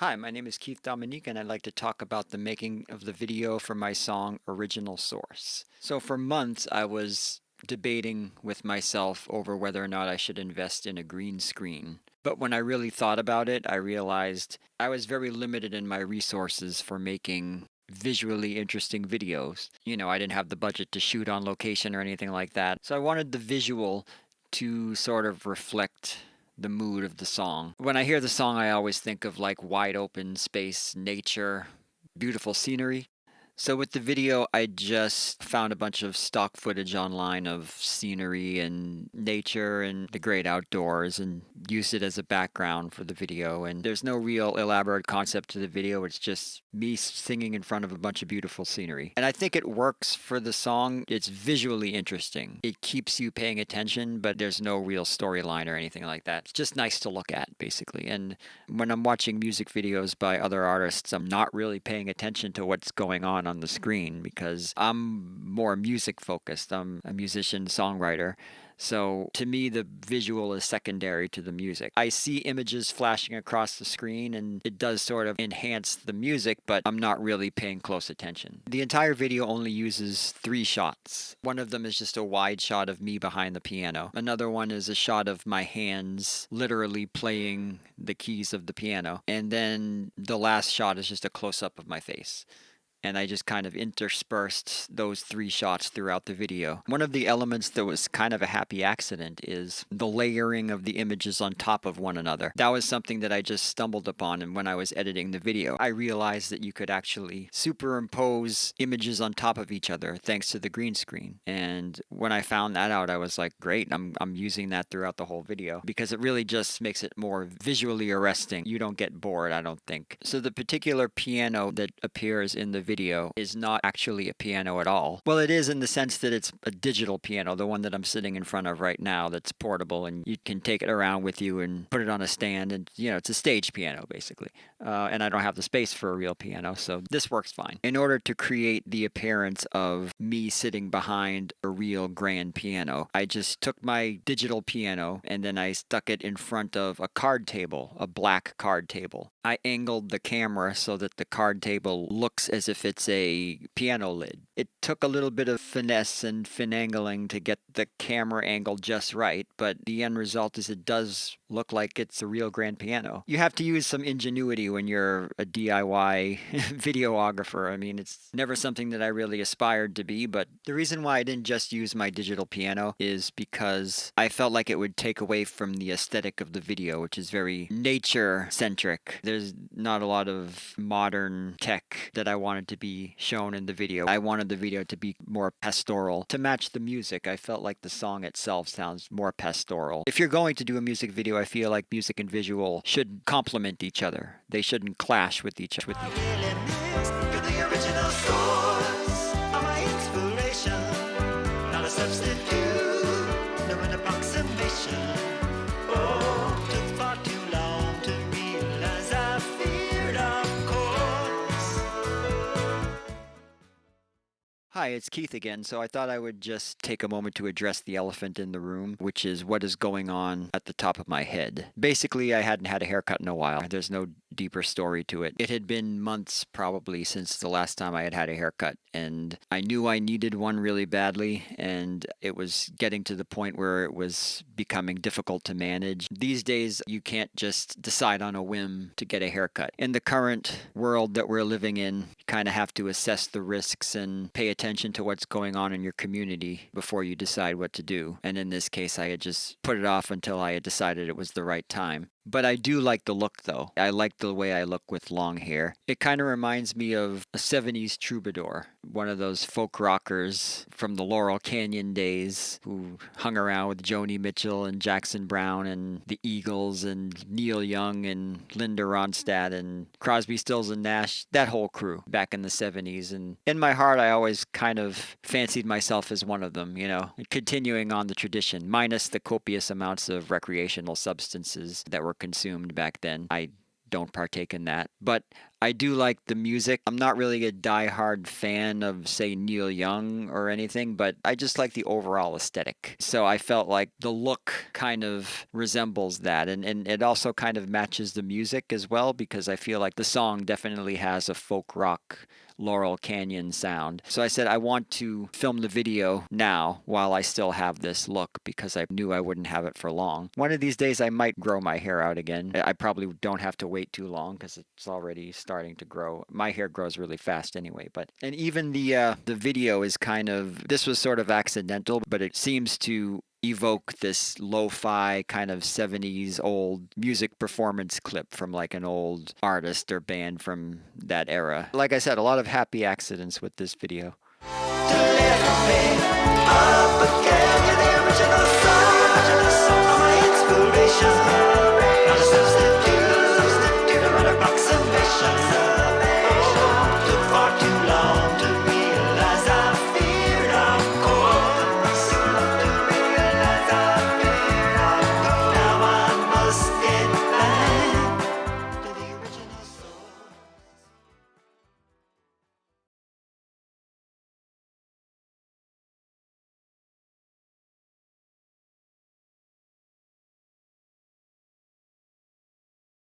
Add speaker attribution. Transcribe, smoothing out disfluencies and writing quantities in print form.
Speaker 1: Hi, my name is Keith Dominique, and I'd like to talk about the making of the video for my song Original Source. So, for months, I was debating with myself over whether or not I should invest in a green screen. But when I really thought about it, I realized I was very limited in my resources for making visually interesting videos. I didn't have the budget to shoot on location or anything like that. So, I wanted the visual to sort of reflect the mood of the song. When I hear the song, I always think of like wide open space, nature, beautiful scenery. So with the video, I just found a bunch of stock footage online of scenery and nature and the great outdoors and used it as a background for the video. And there's no real elaborate concept to the video. It's just me singing in front of a bunch of beautiful scenery. And I think it works for the song. It's visually interesting. It keeps you paying attention, but there's no real storyline or anything like that. It's just nice to look at, basically. And when I'm watching music videos by other artists, I'm not really paying attention to what's going on the screen because I'm more music focused. I'm a musician, songwriter. So to me, the visual is secondary to the music. I see images flashing across the screen and it does sort of enhance the music, but I'm not really paying close attention. The entire video only uses 3 shots. One of them is just a wide shot of me behind the piano. Another one is a shot of my hands literally playing the keys of the piano. And then the last shot is just a close up of my face, and I just kind of interspersed those 3 shots throughout the video. One of the elements that was kind of a happy accident is the layering of the images on top of one another. That was something that I just stumbled upon, and when I was editing the video, I realized that you could actually superimpose images on top of each other thanks to the green screen. And when I found that out, I was like, great, I'm using that throughout the whole video because it really just makes it more visually arresting. You don't get bored, I don't think. So the particular piano that appears in the video is not actually a piano at all. Well, it is in the sense that it's a digital piano, the one that I'm sitting in front of right now that's portable and you can take it around with you and put it on a stand, and it's a stage piano basically. And I don't have the space for a real piano, so this works fine. In order to create the appearance of me sitting behind a real grand piano, I just took my digital piano and then I stuck it in front of a card table, a black card table. I angled the camera so that the card table looks as if it's a piano lid. It took a little bit of finesse and finagling to get the camera angle just right, but the end result is it does look like it's a real grand piano. You have to use some ingenuity when you're a DIY videographer. I mean, it's never something that I really aspired to be, but the reason why I didn't just use my digital piano is because I felt like it would take away from the aesthetic of the video, which is very nature-centric. There's not a lot of modern tech that I wanted to be shown in the video. I wanted the video to be more pastoral. To match the music, I felt like the song itself sounds more pastoral. If you're going to do a music video, I feel like music and visual should complement each other. They shouldn't clash with each other.
Speaker 2: I really miss the original source of my inspiration. Not a substitute, no an approximation. Oh, took far too long to realize I feared, of course.
Speaker 1: Hi, it's Keith again. So I thought I would just take a moment to address the elephant in the room, which is what is going on at the top of my head. Basically, I hadn't had a haircut in a while. There's no deeper story to it. It had been months probably since the last time I had had a haircut, and I knew I needed one really badly, and it was getting to the point where it was becoming difficult to manage. These days, you can't just decide on a whim to get a haircut. In the current world that we're living in, you kind of have to assess the risks and pay attention to what's going on in your community before you decide what to do. And in this case, I had just put it off until I had decided it was the right time. But I do like the look, though. I like the way I look with long hair. It kind of reminds me of a 70s troubadour, one of those folk rockers from the Laurel Canyon days who hung around with Joni Mitchell and Jackson Browne and the Eagles and Neil Young and Linda Ronstadt and Crosby, Stills and Nash, that whole crew back in the 70s. And in my heart, I always kind of fancied myself as one of them, continuing on the tradition, minus the copious amounts of recreational substances that were consumed back then. I don't partake in that. But I do like the music. I'm not really a diehard fan of, say, Neil Young or anything, but I just like the overall aesthetic. So I felt like the look kind of resembles that. And it also kind of matches the music as well, because I feel like the song definitely has a folk rock Laurel Canyon sound. So I said I want to film the video now while I still have this look, because I knew I wouldn't have it for long. One of these days I might grow my hair out again. I probably don't have to wait too long because it's already starting to grow. My hair grows really fast anyway, but and even the video is kind of, this was sort of accidental, but it seems to evoke this lo-fi kind of 70s old music performance clip from like an old artist or band from that era. Like I said, a lot of happy accidents with this video.
Speaker 2: Original song, my inspiration, not a substitute.